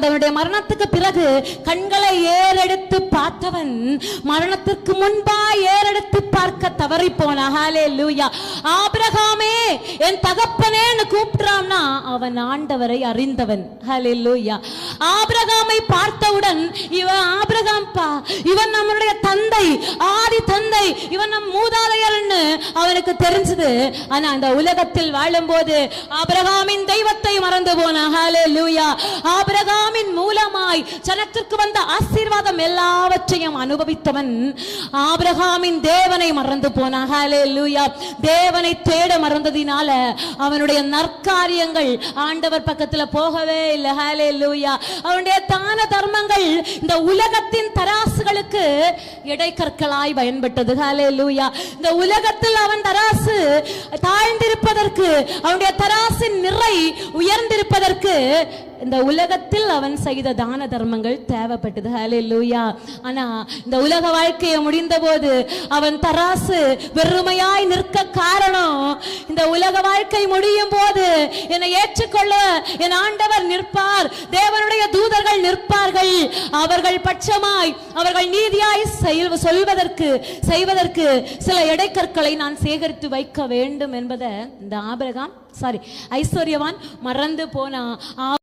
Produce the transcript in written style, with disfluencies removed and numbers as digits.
அவனுடைய மரணத்துக்கு பிறகு கண்களை ஏறெடுத்து பார்த்தவன் மரணத்திற்கு முன்பா ஏறெடுத்து பார்க்க தவறி போன. ஹல்லேலூயா. ஆபிரகாமே என் தகப்பனேன்னு கூப்பிடுறான்னா அவன் ஆண்டவரை அறிந்தவன். ஹல்லேலூயா. ஆபிரகாமை பார்த்தவுடன் இவன் ஆபிரகாம் பா, இவன் நம்மளுடைய தந்தை, ஆதி தந்தை, இவன் நம் மூதாதையர்னு அவனுக்கு தெரிஞ்சது. ஆனா அந்த உலகத்தில் வாழும்போது ஆபிரகாமின் தெய்வத்தை மறந்து போன. ஹல்லேலூயா. ஆபிரகாம் மூலமாய் ஜனத்திற்கு வந்த ஆசீர்வாதம் எல்லாவற்றையும் அனுபவித்தவன் ஆபிரகாமின் தேவனை மறந்து போனான். ஹல்லேலூயா. தேவனை தேட மறந்ததினால அவனுடைய நற்காரியங்கள் ஆண்டவர் பக்கத்துல போகவே இல்லை. ஹல்லேலூயா. அவனுடைய தான தர்மங்கள் இந்த உலகத்தின் தராசுகளுக்கு இடைக்கற்களாய் பயன்பட்டது. ஹல்லேலூயா. இந்த உலகத்தில் அவன் தராசு தாழ்ந்திருப்பதற்கு, அவனுடைய தராசின் நிறை உயர்ந்திருப்பதற்கு இந்த உலகத்தில் அவன் செய்த தான தர்மங்கள் தேவைப்பட்டது. ஹல்லேலூயா. ஆனா இந்த உலக வாழ்க்கையை முடிந்த போது அவன் தராசு வெறுமையாய் நிற்க காரணம், இந்த உலக வாழ்க்கை முடியும் போது என்னை ஏற்றுக்கொள்ள என் ஆண்டவர் நிற்பார், தேவனுடைய தூதர்கள் நிற்பார்கள், அவர்கள் பட்சமாய் அவர்கள் நீதியாய் சொல்வதற்கு செய்வதற்கு சில இடைக்கற்களை நான் சேகரித்து வைக்க வேண்டும் என்பதை இந்த ஐஸ்வர்யவான் மறந்து போனா.